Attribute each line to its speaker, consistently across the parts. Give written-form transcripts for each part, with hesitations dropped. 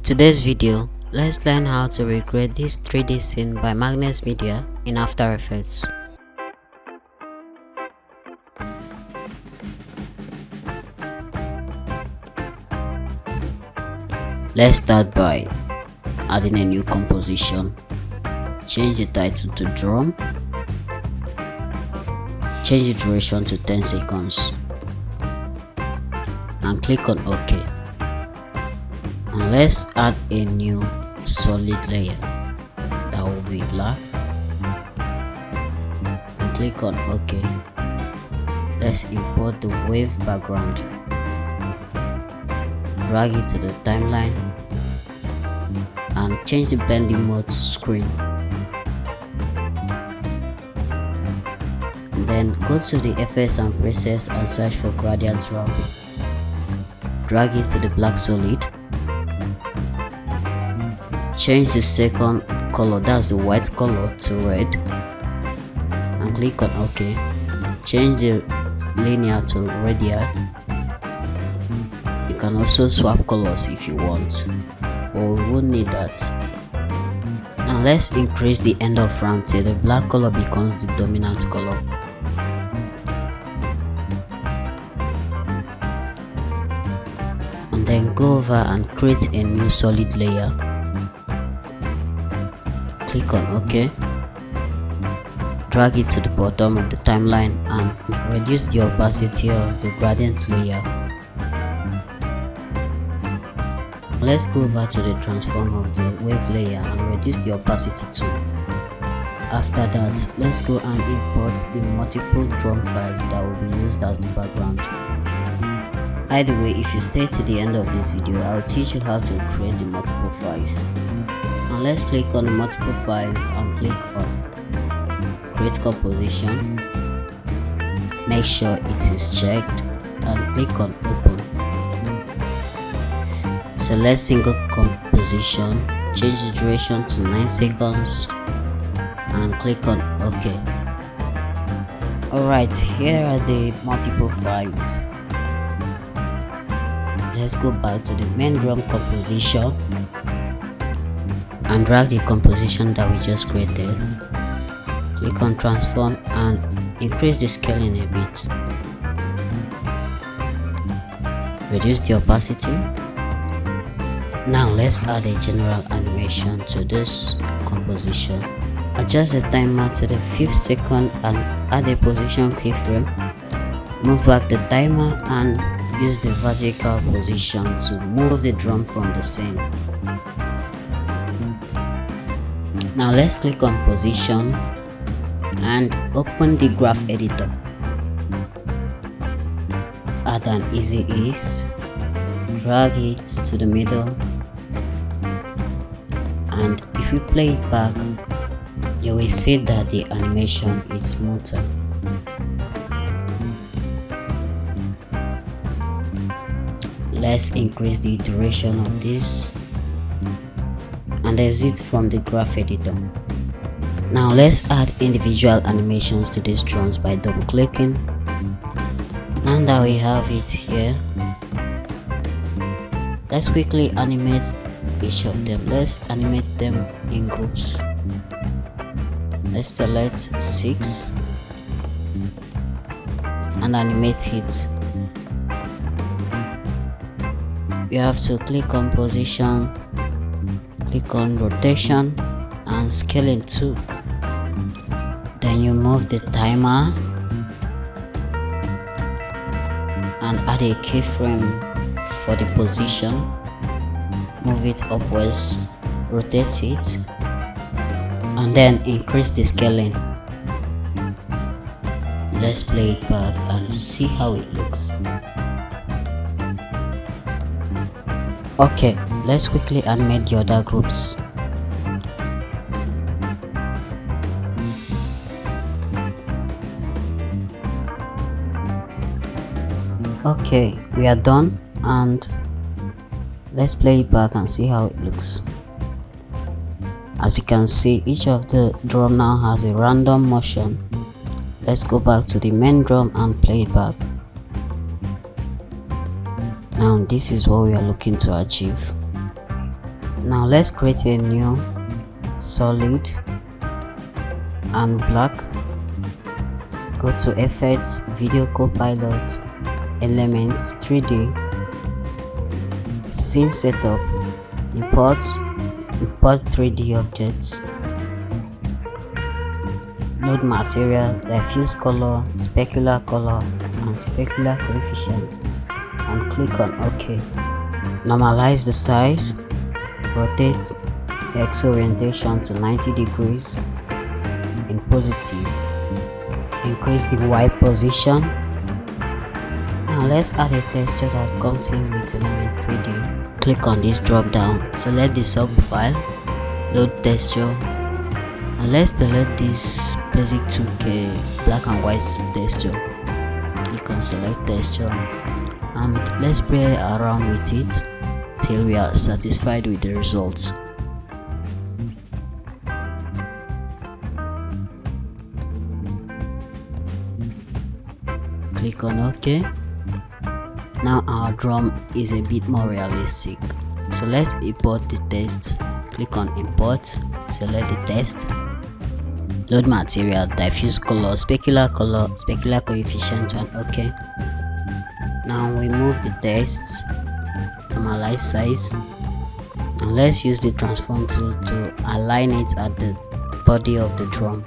Speaker 1: Today's video, let's learn how to recreate this 3D scene by Magnatesmedia in After Effects. Let's start by adding a new composition. Change the title to drum. Change the duration to 10 seconds. And click on OK. And let's add a new solid layer that will be black. And click on OK. Let's import the wave background. Drag it to the timeline and change the blending mode to screen. And then go to the effects and presets and search for gradient ramp. Drag it to the black solid. Change the second color, that's the white color, to red and click on OK. Change the linear to radial. You can also swap colors if you want, but we won't need that. Now let's increase the end of ramp till the black color becomes the dominant color. And then go over and create a new solid layer. Click on OK. Drag it to the bottom of the timeline and reduce the opacity of the gradient layer. Let's go over to the transform of the wave layer and reduce the opacity too. After that, let's go and import the multiple drum files that will be used as the background. Either way, if you stay to the end of this video, I'll teach you how to create the multiple files. And let's click on the multiple file and click on create composition. Make sure it is checked and click on open. Select single composition, change the duration to 9 seconds and click on OK. Alright, here are the multiple files. Let's go back to the main drum composition and drag the composition that we just created. Click on transform and increase the scaling a bit. Reduce the opacity. Now let's add a general animation to this composition. Adjust the timer to the 5th second and add a position keyframe. Move back the timer and use the vertical position to move the drum from the scene. Now let's click on position and open the graph editor. Add an easy ease, drag it to the middle, and if you play it back, you will see that the animation is smoother. Let's increase the duration of this and exit from the graph editor. Now let's add individual animations to these drums by double clicking, and that we have it here. Let's quickly animate each of them. Let's animate them in groups. Let's select 6 and animate it. You have to click on position, click on rotation and scaling too. Then you move the timer and add a keyframe for the position. Move it upwards, rotate it, and then increase the scaling. Let's play it back and see how it looks. Okay, let's quickly animate the other groups. Okay, we are done, and let's play it back and see how it looks. As you can see, each of the drum now has a random motion. Let's go back to the main drum and play it back. Now this is what we are looking to achieve. Now let's create a new solid and black. Go to Effects, Video Copilot, Elements, 3D, Scene Setup, import 3D objects, load material, diffuse color, specular color, and specular coefficient, and click on OK. Normalize the size, rotate the X orientation to 90 degrees in positive, increase the Y position. Now let's add a texture that comes in with Element 3D. Click on this drop down, select the sub file, load texture, and let's delete this basic 2K black and white texture. Click on select texture and let's play around with it till we are satisfied with the results. Click on OK. Now our drum is a bit more realistic, so let's import the text. Click on import, select the text, load material, diffuse color, specular coefficient, and OK. Now we move the text, normalize size, and let's use the transform tool to align it at the body of the drum.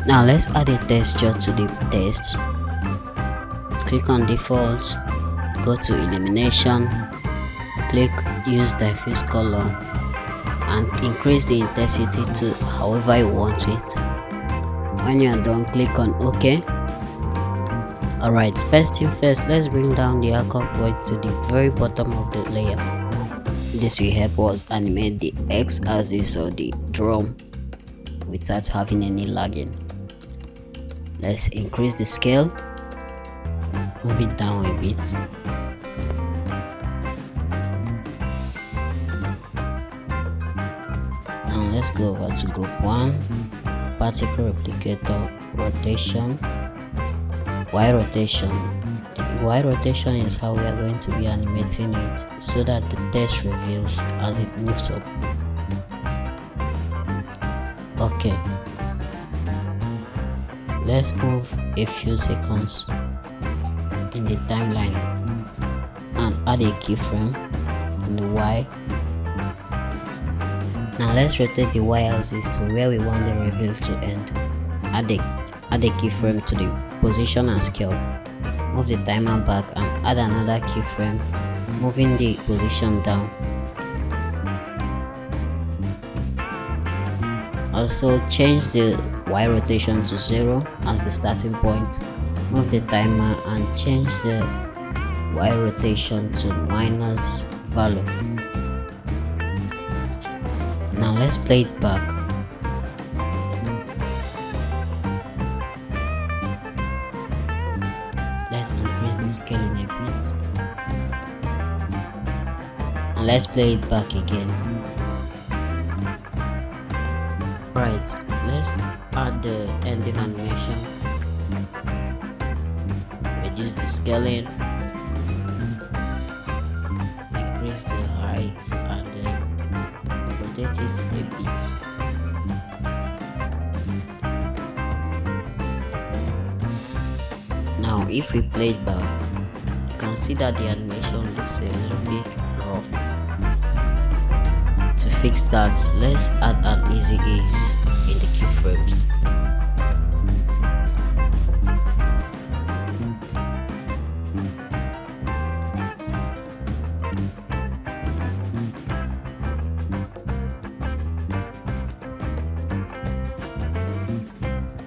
Speaker 1: Now let's add a texture to the text. Click on default, go to illumination, click use diffuse color, and increase the intensity to however you want it. When you are done, click on OK. Alright, first thing first, let's bring down the anchor point to the very bottom of the layer. This will help us animate the X-axis of the drum without having any lagging. Let's increase the scale, move it down a bit. Now let's go over to group 1, particle replicator, rotation, Y rotation. The Y rotation is how we are going to be animating it so that the text reveals as it moves up. Okay. Let's move a few seconds in the timeline and add a keyframe on the Y. Now let's rotate the Y axis to where we want the reveal to end. Add a keyframe to the position and scale. Move the timer back and add another keyframe, moving the position down. Also change the Y rotation to 0 as the starting point. Move the timer and change the Y rotation to minus value. Now let's play it back. Let's increase the scaling a bit. And let's play it back again. Right, let's add the ending animation, reduce the scaling, increase the height, and then rotate it a bit. Now if we play it back, you can see that the animation looks a little bit rough. To fix that, let's add an easy ease in the keyframes.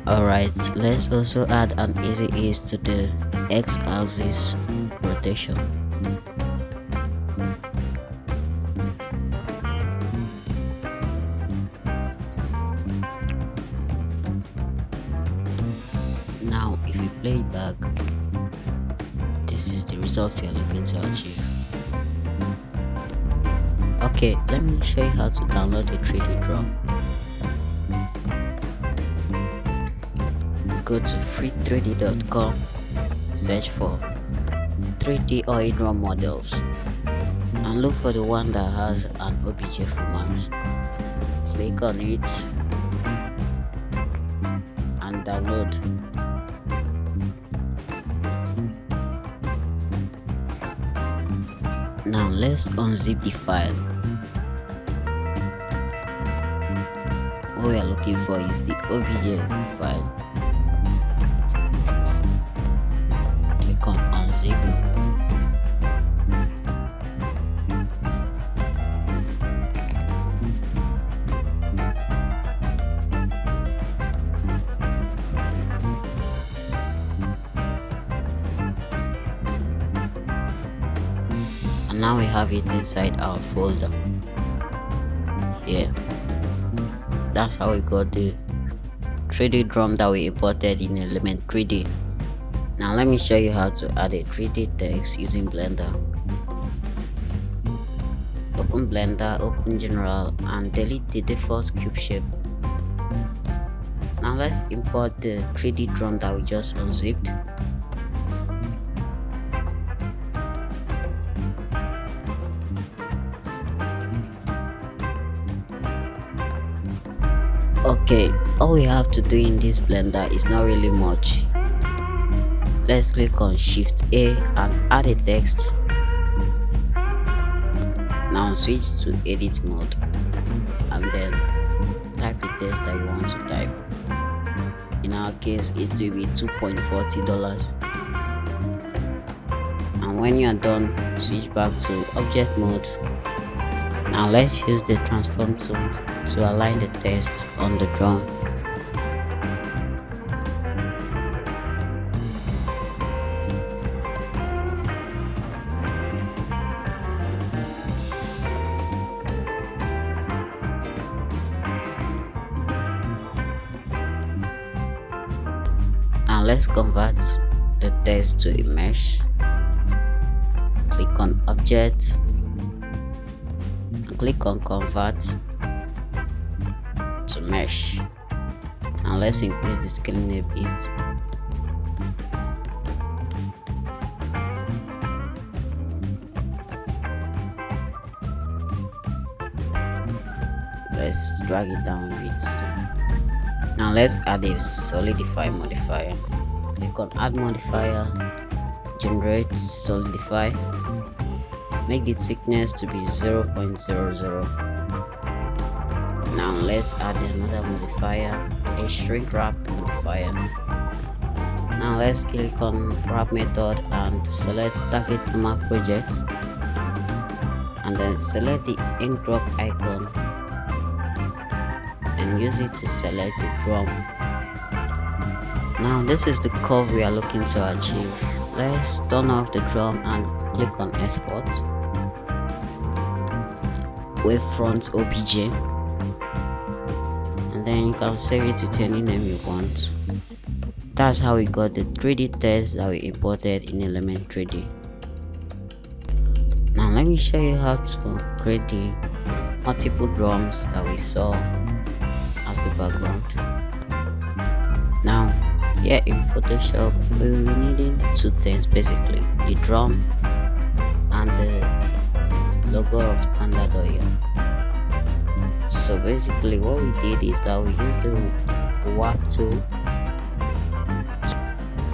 Speaker 1: Alright, let's also add an easy ease to the X-axis rotation. Now if we play it back, this is the result we are looking to achieve. Okay, let me show you how to download a 3D drum. Go to free3d.com, search for 3D oil drum models, and look for the one that has an OBJ format. Click on it and download. Now let's unzip the file. What we are looking for is the OBJ file. Click on unzip. And now we have it inside our folder here. That's how we got the 3D drum that we imported in Element 3D. Now let me show you how to add a 3D text using Blender. Open Blender, open General, and delete the default cube shape. Now let's import the 3D drum that we just unzipped. Okay, all we have to do in this Blender is not really much. Let's click on Shift A and add a text. Now switch to edit mode and then type the text that you want to type. In our case, it will be $2.40. And when you are done, switch back to object mode. Now let's use the transform tool to align the text on the drum. Now let's convert the text to a mesh. Click on object and click on convert to mesh. Now let's increase the scaling a bit. Let's drag it down a bit. Now let's add a solidify modifier. Click on add modifier, generate solidify, make the thickness to be 0.00. Now let's add another modifier, a shrink wrap modifier. Now let's click on wrap method and select target normal project, and then select the ink drop icon and use it to select the drum. Now this is the curve we are looking to achieve. Let's turn off the drum and click on export, wavefront OBJ, and then you can save it with any name you want. That's how we got the 3D text that we imported in Element 3D. Now let me show you how to create the multiple drums that we saw as the background. Now here in Photoshop we will be needing two things basically: the drum and the logo of Standard Oil. So basically what we did is that we used the warp tool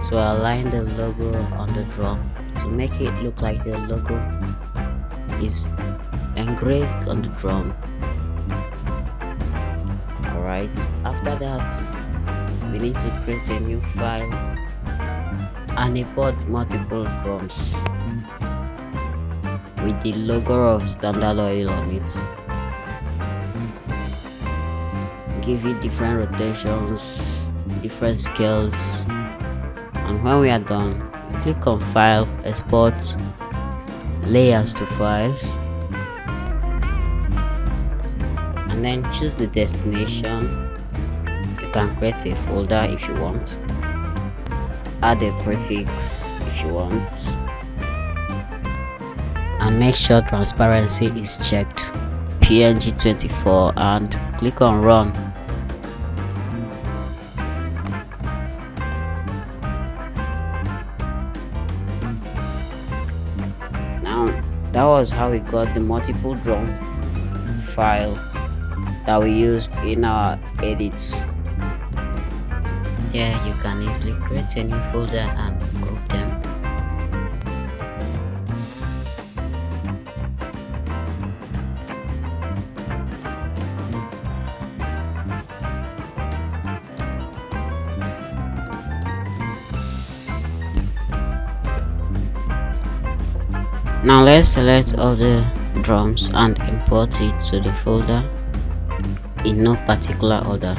Speaker 1: to align the logo on the drum to make it look like the logo is engraved on the drum. Alright, after that we need to create a new file and import multiple drums with the logo of Standard Oil on it. Give it different rotations, different scales, and when we are done, click on File, Export, Layers to Files, and then choose the destination. You can create a folder if you want, add a prefix if you want, and make sure transparency is checked. png24 and click on run. Now that was how we got the multiple drum file that we used in our edits. Here you can easily create a new folder and group them. Now let's select all the drums and import it to the folder in no particular order.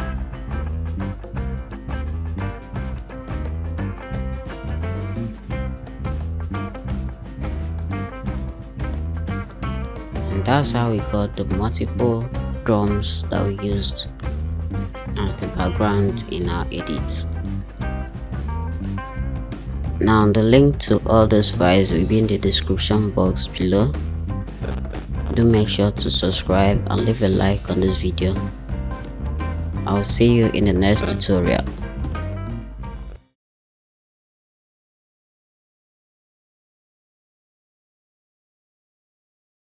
Speaker 1: And that's how we got the multiple drums that we used as the background in our edits. Now the link to all those files will be in the description box below. Do make sure to subscribe and leave a like on this video. I'll see you in the next tutorial.